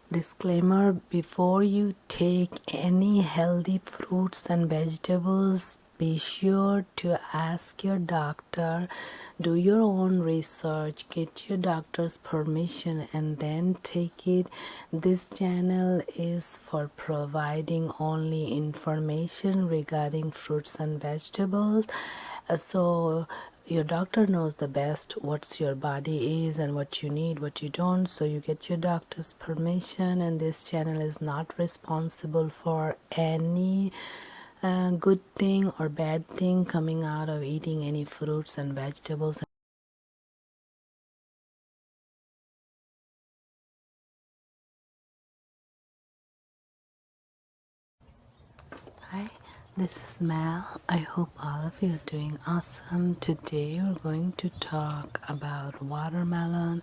Disclaimer: before you take any healthy fruits and vegetables, be sure to ask your doctor, do your own research, get your doctor's permission, and then take it. This channel is for providing only information regarding fruits and vegetables. So your doctor knows the best what's your body is and what you need, what you don't, so you get your doctor's permission. And this channel is not responsible for any good thing or bad thing coming out of eating any fruits and vegetables. Hi, this is Mel. I hope all of you are doing awesome. Today we're going to talk about watermelon.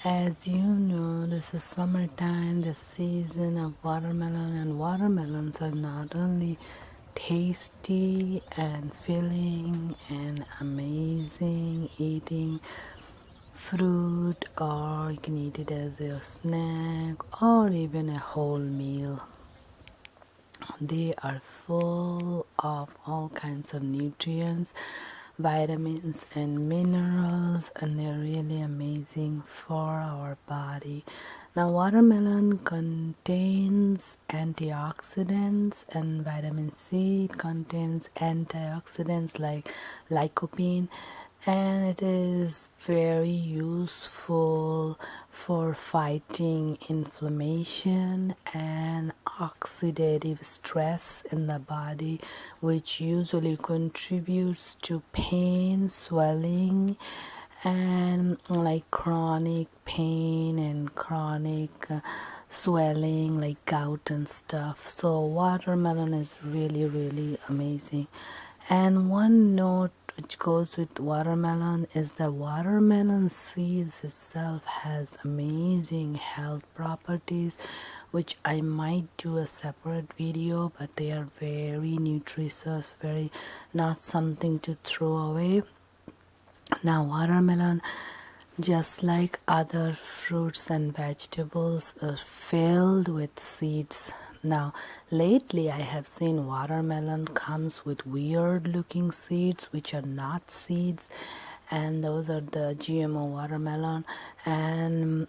As you know, this is summertime, the season of watermelon, and watermelons are not only tasty and filling and amazing eating fruit, or you can eat it as a snack or even a whole meal. They are full of all kinds of nutrients, vitamins, and minerals, and they're really amazing for our body. Now, watermelon contains antioxidants, and vitamin C contains antioxidants like lycopene, and it is very useful for fighting inflammation and oxidative stress in the body, which usually contributes to pain, swelling, and like chronic pain and chronic swelling like gout and stuff. So watermelon is really amazing. And one note which goes with watermelon is the watermelon seeds itself has amazing health properties, which I might do a separate video, but they are very nutritious, very not something to throw away. Now, watermelon, just like other fruits and vegetables, are filled with seeds. Now, lately I have seen watermelon comes with weird looking seeds, which are not seeds, and those are the GMO watermelon, and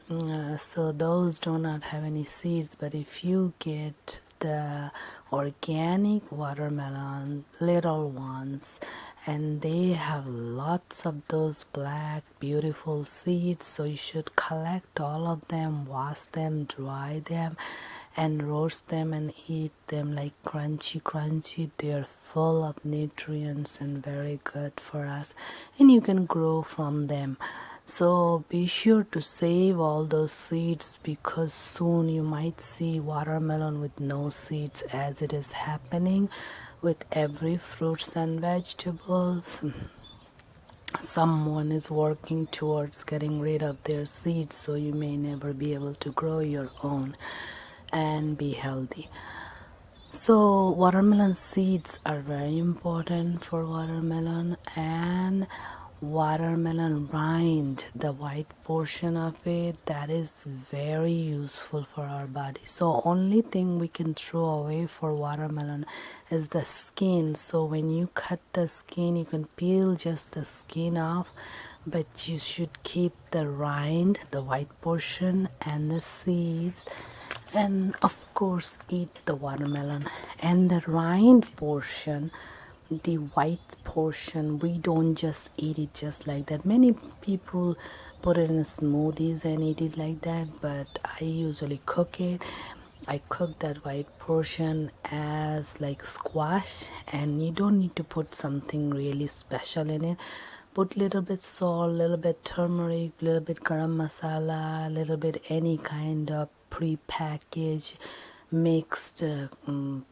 so those do not have any seeds. But if you get the organic watermelon, little ones, and they have lots of those black beautiful seeds, so you should collect all of them, wash them, dry them, and roast them and eat them like crunchy. They're full of nutrients and very good for us, and you can grow from them. So be sure to save all those seeds, because soon you might see watermelon with no seeds, as it is happening with every fruits and vegetables. Someone is working towards getting rid of their seeds, so you may never be able to grow your own and be healthy. So watermelon seeds are very important for watermelon, and watermelon rind, the white portion of it, that is very useful for our body. So only thing we can throw away for watermelon is the skin. So when you cut the skin, you can peel just the skin off, but you should keep the rind, the white portion, and the seeds, and of course eat the watermelon. And the rind portion, the white portion, we don't just eat it just like that. Many people put it in smoothies and eat it like that, but I usually cook it. I cook that white portion as like squash, and you don't need to put something really special in it. Put little bit salt, little bit turmeric, little bit garam masala, little bit any kind of pre-packaged mixed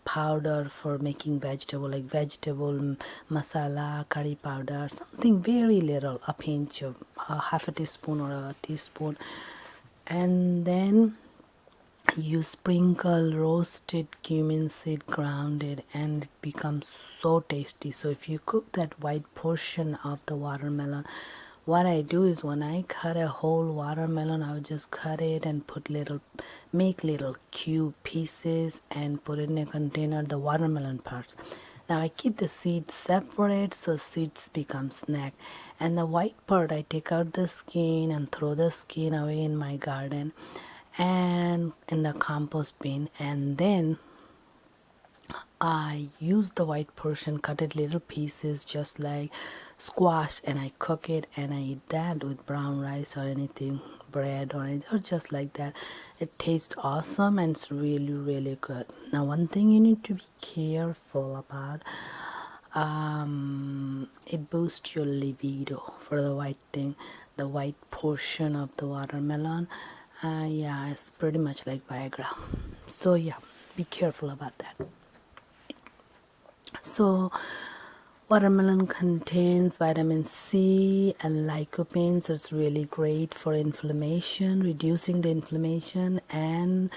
powder for making vegetable, like vegetable masala, curry powder, something very little, a pinch of half a teaspoon or a teaspoon, and then you sprinkle roasted cumin seed grounded, and it becomes so tasty. So if you cook that white portion of the watermelon what I do is when I cut a whole watermelon, I would just cut it and make little cube pieces and put it in a container, the watermelon parts. Now I keep the seeds separate so seeds become snack. And the white part, I take out the skin and throw the skin away in my garden and in the compost bin. And then I use the white portion, cut it little pieces just like squash, and I cook it and I eat that with brown rice or anything, bread or just like that. It tastes awesome and it's really really good. Now one thing you need to be careful about, it boosts your libido for the white thing, the white portion of the watermelon. Yeah, it's pretty much like Viagra. So yeah, be careful about that. So watermelon contains vitamin C and lycopene, so it's really great for inflammation, reducing the inflammation and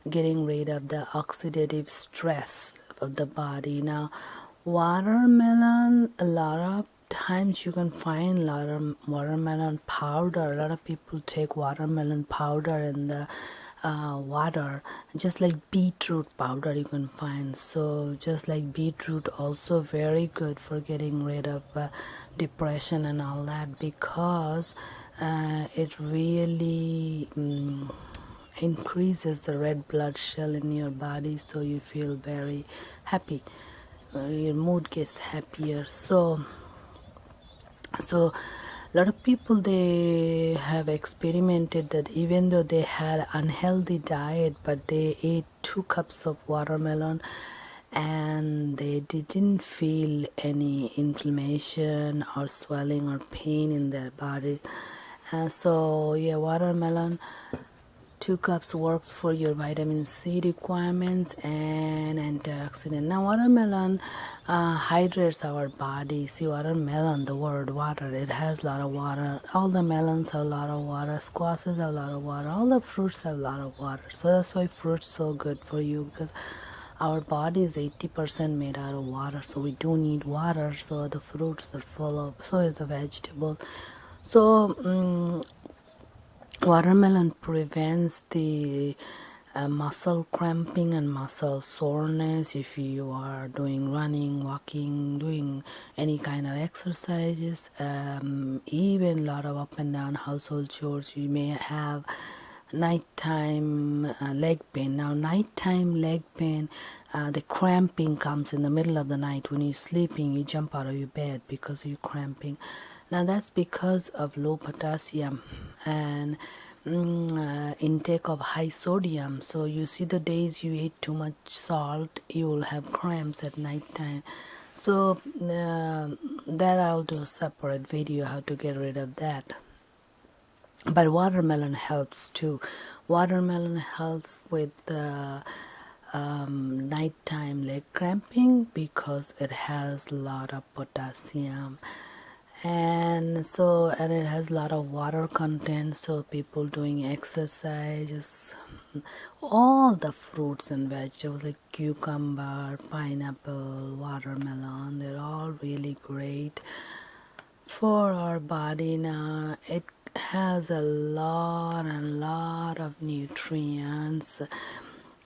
getting rid of the oxidative stress of the body. Now watermelon, a lot of times you can find a lot of watermelon powder. A lot of people take watermelon powder in the water, just like beetroot powder you can find. So just like beetroot, also very good for getting rid of depression and all that, because it really increases the red blood cell in your body, so you feel very happy. Your mood gets happier. So a lot of people, they have experimented that even though they had unhealthy diet, but they ate 2 cups of watermelon and they didn't feel any inflammation or swelling or pain in their body. So yeah, watermelon, 2 cups works for your vitamin C requirements and antioxidant. Now watermelon hydrates our body. See, watermelon, the word water, it has a lot of water. All the melons have a lot of water, squashes have a lot of water, all the fruits have a lot of water. So that's why fruits so good for you, because our body is 80% made out of water, so we do need water. So the fruits are full of, so is the vegetable. So watermelon prevents the muscle cramping and muscle soreness if you are doing running, walking, doing any kind of exercises. Even a lot of up and down household chores, you may have nighttime leg pain. Now nighttime leg pain, the cramping comes in the middle of the night. When you're sleeping, you jump out of your bed because you're cramping. Now that's because of low potassium and intake of high sodium. So you see, the days you eat too much salt, you will have cramps at night time. So that I'll do a separate video how to get rid of that. But watermelon helps too. Watermelon helps with nighttime leg cramping because it has a lot of potassium, and it has a lot of water content. So people doing exercises, all the fruits and vegetables like cucumber, pineapple, watermelon, they're all really great for our body. Now it has a lot of nutrients.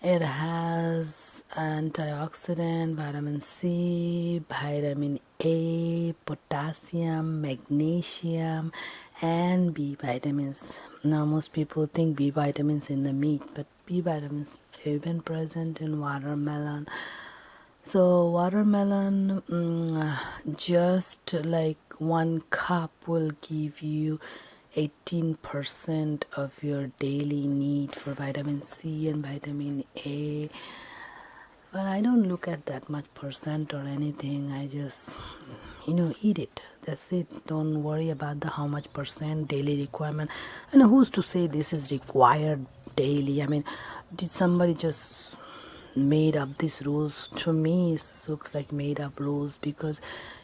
It has antioxidant, vitamin C, vitamin A, potassium, magnesium, and B vitamins. Now most people think B vitamins in the meat, but B vitamins even present in watermelon. So watermelon, just like 1 cup will give you 18% of your daily need for vitamin C and vitamin A. But I don't look at that much percent or anything. I just, eat it. That's it. Don't worry about the how much percent daily requirement. And who's to say this is required daily? I mean, did somebody just made up these rules? To me, it looks like made up rules, because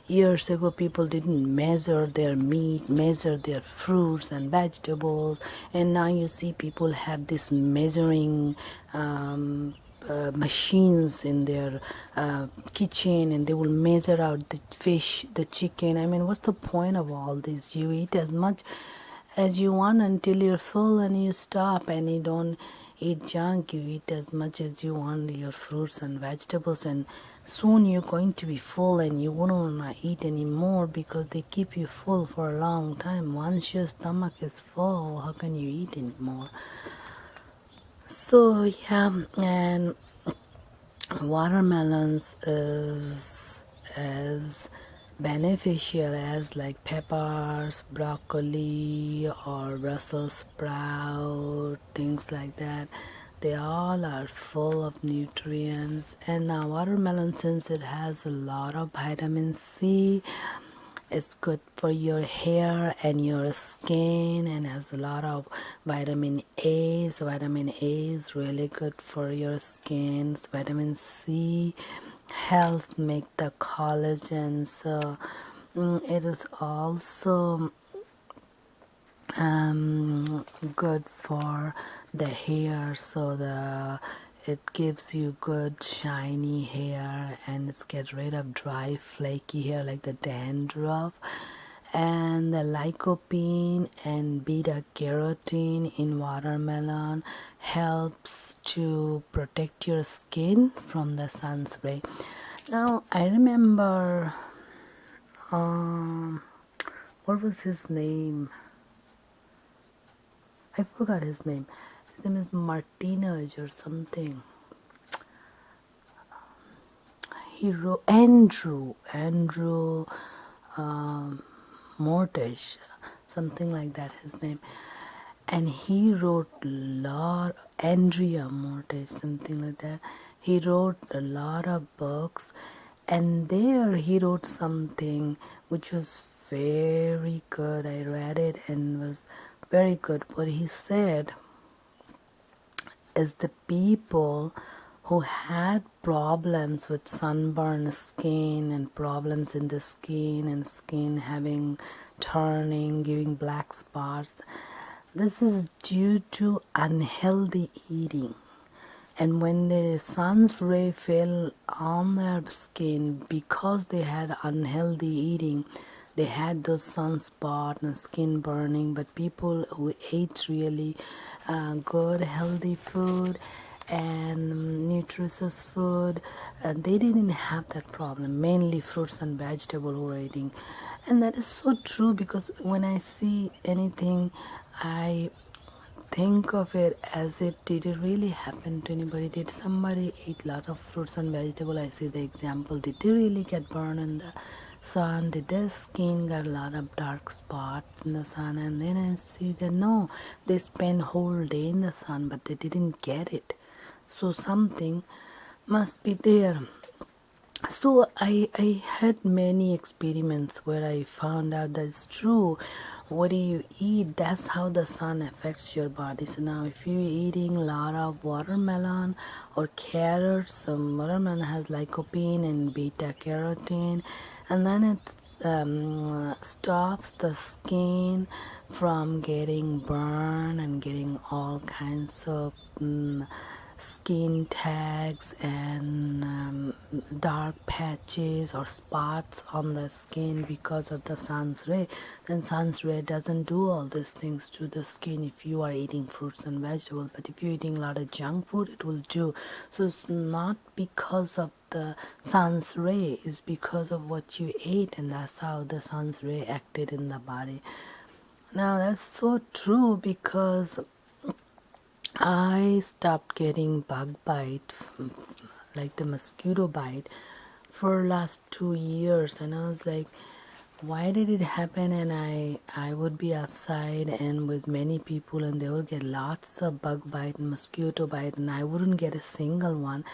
years ago people didn't measure their meat, measure their fruits and vegetables, and now you see people have this measuring machines in their kitchen, and they will measure out the fish, the chicken. I mean, what's the point of all this? You eat as much as you want until you're full and you stop, and you don't eat junk. You eat as much as you want, your fruits and vegetables, and soon you're going to be full and you wouldn't want to eat anymore because they keep you full for a long time. Once your stomach is full, how can you eat anymore? So yeah, and watermelons is as beneficial as like peppers, broccoli, or Brussels sprout, things like that. They all are full of nutrients. And now watermelon, since it has a lot of vitamin C, it's good for your hair and your skin, and has a lot of vitamin A. So vitamin A is really good for your skin. So vitamin C helps make the collagen. So it is also good for the hair, so it gives you good shiny hair, and it's get rid of dry flaky hair like the dandruff. And the lycopene and beta carotene in watermelon helps to protect your skin from the sun's ray. Now I remember what was his name? I forgot his name. His name is Martinez or something. He wrote Andrew Mortish, something like that. His name, and he wrote Andrea Mortish, something like that. He wrote a lot of books, and there he wrote something which was very good. I read it and was very good. What he said is the people who had problems with sunburned skin and problems in the skin and skin having turning, giving black spots, this is due to unhealthy eating. And when the sun's ray fell on their skin, because they had unhealthy eating, they had those sunspot and skin burning. But people who ate really good healthy food and nutritious food, they didn't have that problem. Mainly fruits and vegetables were eating. And that is so true, because when I see anything, I think of it as if, did it really happen to anybody? Did somebody eat a lot of fruits and vegetables? I see the example. Did they really get burned in the sun? Did their skin get a lot of dark spots in the sun? And then I see that no, they spent whole day in the sun, but they didn't get it. So something must be there. So I had many experiments where I found out that it's true. What do you eat? That's how the sun affects your body. So now if you're eating a lot of watermelon or carrots, watermelon has lycopene and beta carotene, and then it stops the skin from getting burned and getting all kinds of skin tags and dark patches or spots on the skin because of the sun's ray. Then sun's ray doesn't do all these things to the skin if you are eating fruits and vegetables, but if you're eating a lot of junk food, it will do. So it's not because of the sun's ray, it's because of what you ate, and that's how the sun's ray acted in the body. Now that's so true, because I stopped getting bug bite, like the mosquito bite, for last 2 years, and I was like, why did it happen? And I would be outside and with many people, and they would get lots of bug bite and mosquito bite, and I wouldn't get a single one.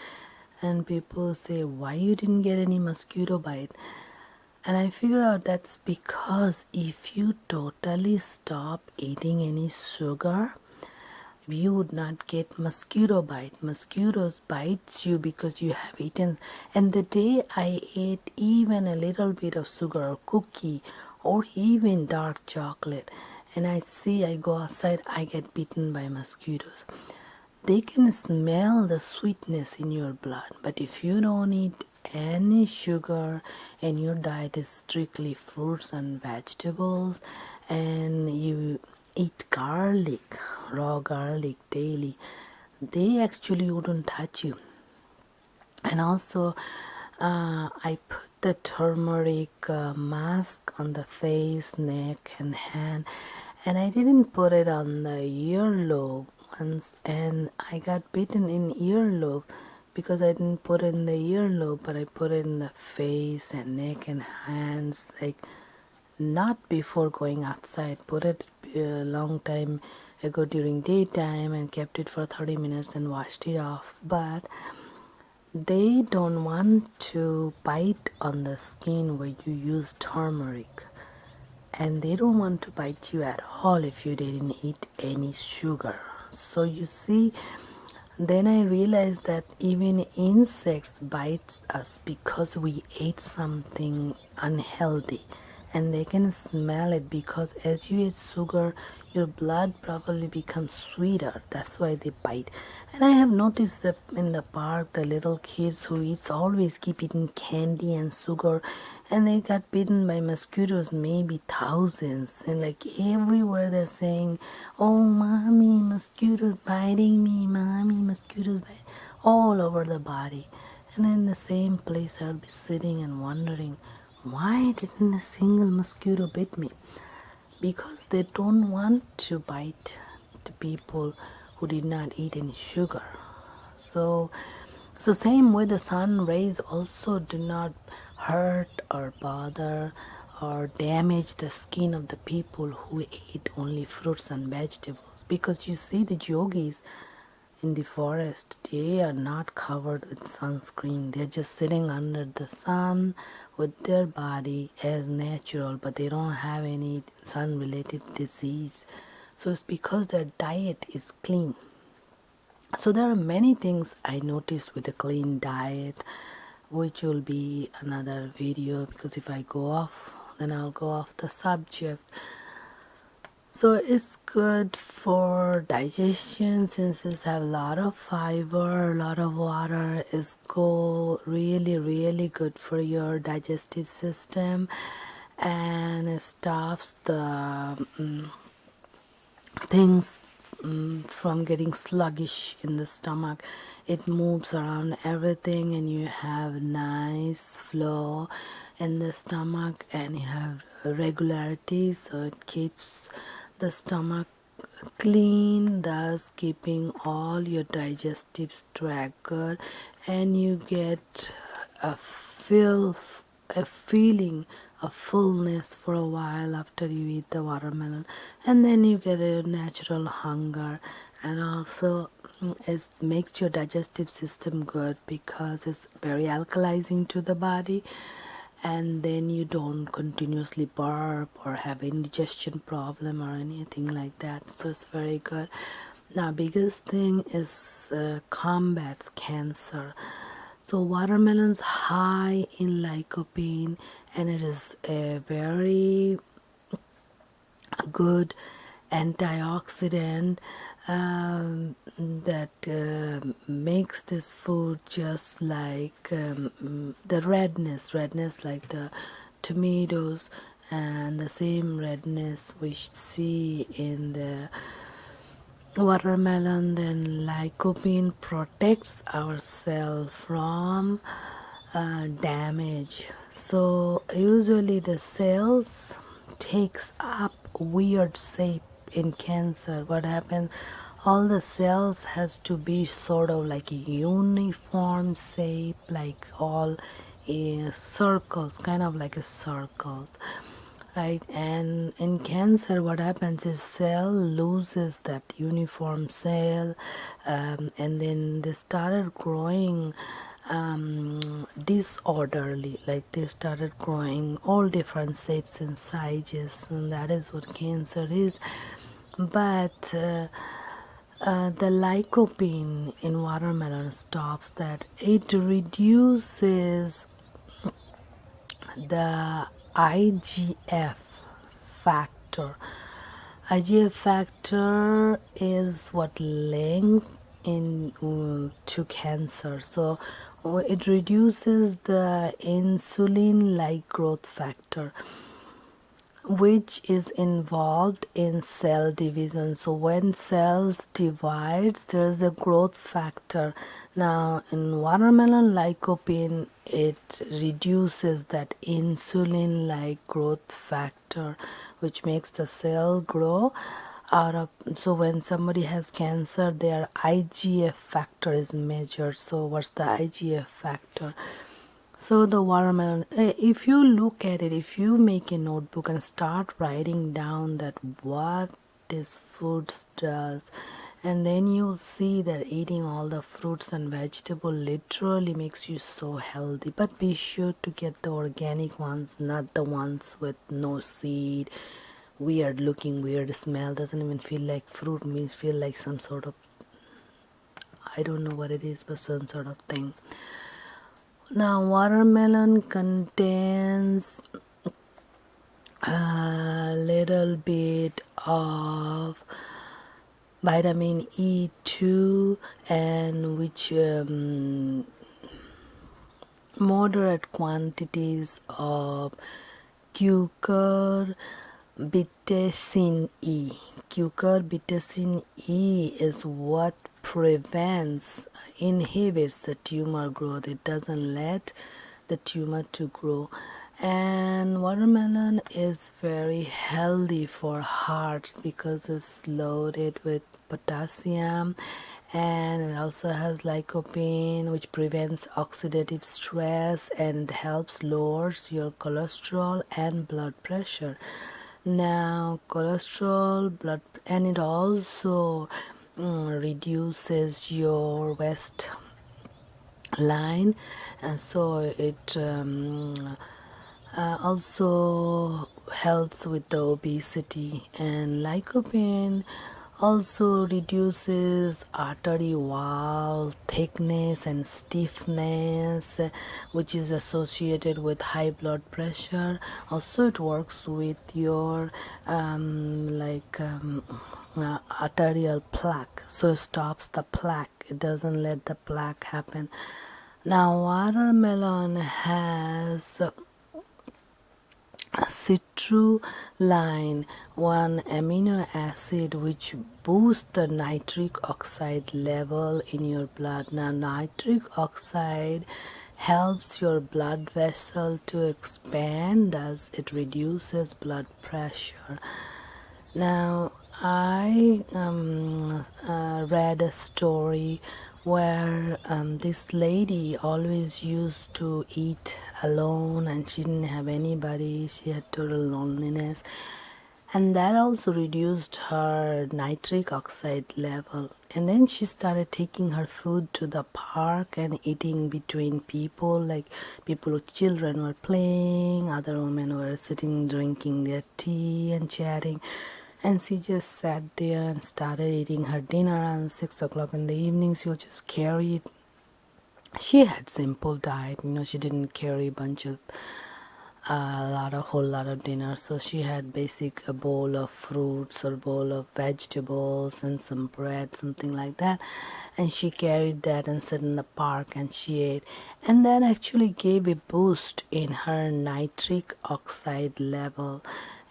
And people say, why you didn't get any mosquito bite? And I figure out that's because if you totally stop eating any sugar, you would not get mosquito bite. Mosquitoes bites you because you have eaten. And the day I ate even a little bit of sugar or cookie or even dark chocolate, and I go outside, I get bitten by mosquitoes. they can smell the sweetness in your blood. But if you don't eat any sugar and your diet is strictly fruits and vegetables, and you eat garlic, raw garlic daily, they actually wouldn't touch you. And also, I put the turmeric mask on the face, neck, and hand, and I didn't put it on the earlobe once, and I got bitten in earlobe because I didn't put it in the earlobe, but I put it in the face and neck and hands, like not before going outside. Put it a long time ago during daytime and kept it for 30 minutes and washed it off. But they don't want to bite on the skin where you use turmeric, and they don't want to bite you at all if you didn't eat any sugar. So you see, then I realized that even insects bite us because we ate something unhealthy, and they can smell it because as you eat sugar, your blood probably becomes sweeter. That's why they bite. And I have noticed that in the park, the little kids who eats always keep eating candy and sugar, and they got bitten by mosquitoes, maybe thousands, and like everywhere they're saying, oh mommy, mosquitoes biting me, mommy, mosquitoes biting, all over the body. And in the same place I'll be sitting and wondering, why didn't a single mosquito bite me? Because they don't want to bite the people who did not eat any sugar. So same way, the sun rays also do not hurt or bother or damage the skin of the people who eat only fruits and vegetables. Because you see, the yogis in the forest, they are not covered with sunscreen. They're just sitting under the sun with their body as natural, but they don't have any sun related disease. So it's because their diet is clean. So there are many things I noticed with a clean diet, which will be another video, because if I go off, then I'll go off the subject. So it's good for digestion since it's have a lot of fiber, a lot of water. It's really good for your digestive system, and it stops the things from getting sluggish in the stomach. It moves around everything, and you have nice flow in the stomach, and you have regularity, so it keeps the stomach clean, thus keeping all your digestive tract good, and you get feel a feeling of fullness for a while after you eat the watermelon, and then you get a natural hunger. And also it makes your digestive system good because it's very alkalizing to the body, and then you don't continuously burp or have indigestion problem or anything like that. So it's very good. Now biggest thing is combats cancer. So watermelon's high in lycopene, and it is a very good antioxidant that makes this food just like the redness like the tomatoes, and the same redness we see in the watermelon. Then lycopene protects our cell from damage. So usually the cells takes up weird shape in cancer. What happens, all the cells has to be sort of like a uniform shape, like all circles, kind of like a circles, right? And in cancer what happens is cell loses that uniform cell, and then they started growing disorderly, like they started growing all different shapes and sizes, and that is what cancer is. But the lycopene in watermelon stops that. It reduces the IGF factor. IGF factor is what links to cancer. So it reduces the insulin like growth factor, which is involved in cell division. So when cells divides, there's a growth factor. Now in watermelon lycopene, it reduces that insulin like growth factor, which makes the cell grow out of. So when somebody has cancer, their IGF factor is measured. So what's the IGF factor? So the watermelon, if you look at it, if you make a notebook and start writing down that what this food does, and then you'll see that eating all the fruits and vegetables literally makes you so healthy. But be sure to get the organic ones, not the ones with no seed, weird looking, weird smell, doesn't even feel like fruit, means feel like some sort of, I don't know what it is, but some sort of thing. Now watermelon contains a little bit of vitamin E2, and which moderate quantities of cucurbitacin E. Cucurbitacin E is what inhibits the tumor growth. It doesn't let the tumor to grow. And watermelon is very healthy for hearts because it's loaded with potassium, and it also has lycopene, which prevents oxidative stress and helps lowers your cholesterol and blood pressure. Now cholesterol, blood, and it also reduces your waistline, and so it also helps with the obesity. And lycopene also reduces artery wall thickness and stiffness, which is associated with high blood pressure. Also it works with your arterial plaque, so it stops the plaque, it doesn't let the plaque happen. Now watermelon has citrulline, one amino acid which boosts the nitric oxide level in your blood. Now nitric oxide helps your blood vessel to expand, thus it reduces blood pressure. Now I read a story where this lady always used to eat alone, and she didn't have anybody, she had total loneliness, and that also reduced her nitric oxide level. And then she started taking her food to the park and eating between people, like people with children were playing, other women were sitting drinking their tea and chatting, and she just sat there and started eating her dinner. Around 6 o'clock in the evening, she would just carry it. She had simple diet, she didn't carry a bunch of whole lot of dinner. So she had a bowl of fruits or bowl of vegetables and some bread, something like that, and she carried that and sat in the park and she ate, and that actually gave a boost in her nitric oxide level,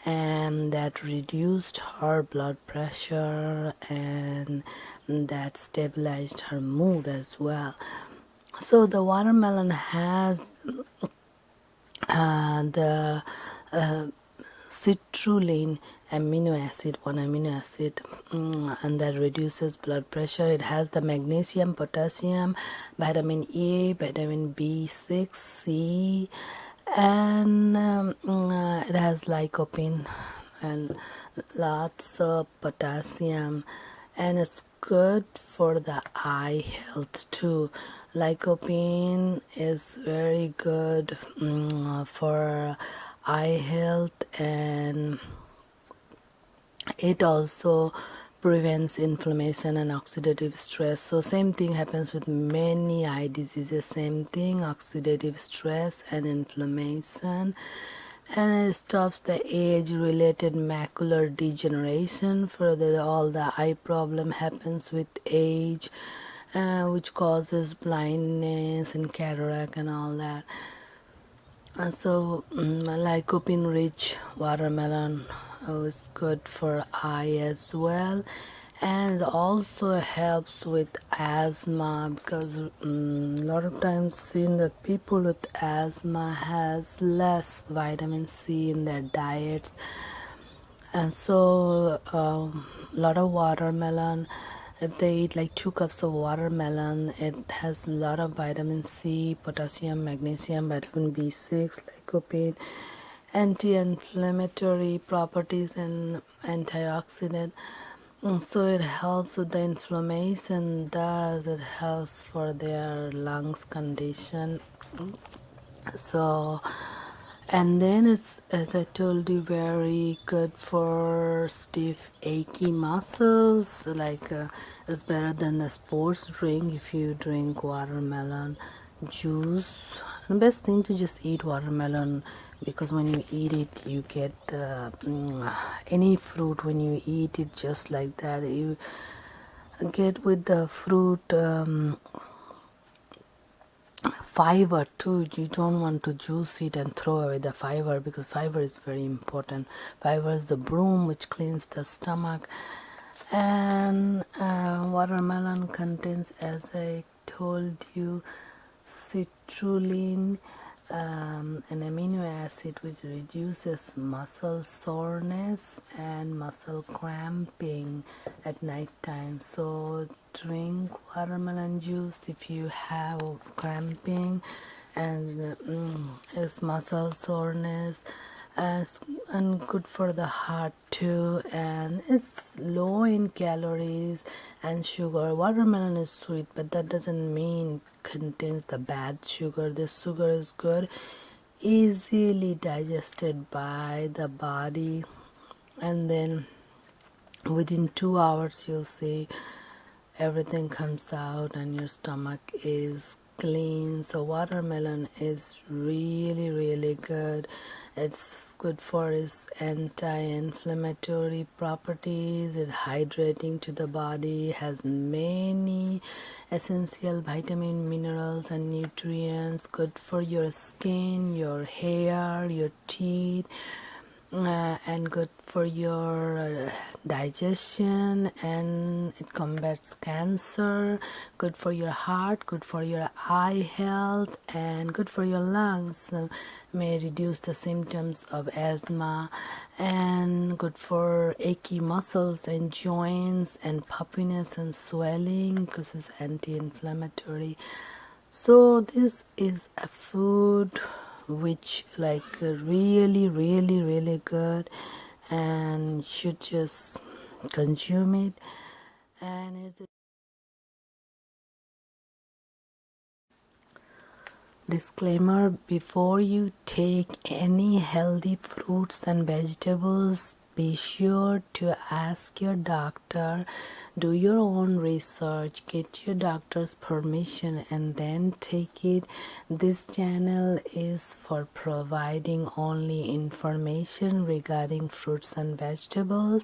and that reduced her blood pressure, and that stabilized her mood as well. So the watermelon has the citrulline amino acid, one amino acid, and that reduces blood pressure. It has the magnesium, potassium, vitamin A, vitamin B6, C, and it has lycopene and lots of potassium, and it's good for the eye health too. Lycopene is very good for eye health, and it also prevents inflammation and oxidative stress. So same thing happens with many eye diseases, same thing, oxidative stress and inflammation. And it stops the age-related macular degeneration. All the eye problem happens with age. which causes blindness and cataract and all that. Lycopene rich watermelon is good for eye as well, and also helps with asthma, because a lot of times seen that people with asthma has less vitamin C in their diets, and so a lot of watermelon, if they eat like 2 cups of watermelon, it has a lot of vitamin C, potassium, magnesium, vitamin B6, lycopene, anti-inflammatory properties, and antioxidant. So it helps with the inflammation, thus it helps for their lungs condition. So, and then it's, as I told you, very good for stiff achy muscles. It's better than the sports drink if you drink watermelon juice. The best thing to just eat watermelon, because when you eat it you get any fruit, when you eat it just like that, you get with the fruit fiber too. You don't want to juice it and throw away the fiber, because fiber is very important. Fiber is the broom which cleans the stomach. And watermelon contains, as I told you, citrulline, an amino acid which reduces muscle soreness and muscle cramping at night time. So drink watermelon juice if you have cramping and it's muscle soreness, and good for the heart too, and it's low in calories and sugar. Watermelon is sweet, but that doesn't mean contains the bad sugar. This sugar is good, easily digested by the body, and then within 2 hours you'll see everything comes out and your stomach is clean. So watermelon is really good. It's good for its anti-inflammatory properties. It's hydrating to the body, has many essential vitamin, minerals and nutrients, good for your skin, your hair, your teeth, and good for your digestion, and it combats cancer, good for your heart, good for your eye health, and good for your lungs. May reduce the symptoms of asthma, and good for achy muscles and joints and puffiness and swelling, because it's anti-inflammatory. So this is a food which really good, and you should just consume it. And is it disclaimer: before you take any healthy fruits and vegetables, be sure to ask your doctor, do your own research, get your doctor's permission, and then take it. This channel is for providing only information regarding fruits and vegetables.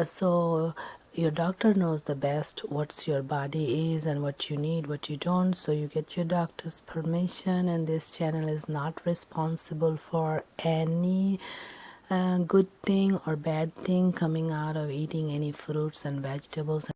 So your doctor knows the best what's your body is and what you need, what you don't. So you get your doctor's permission, and this channel is not responsible for any good thing or bad thing coming out of eating any fruits and vegetables.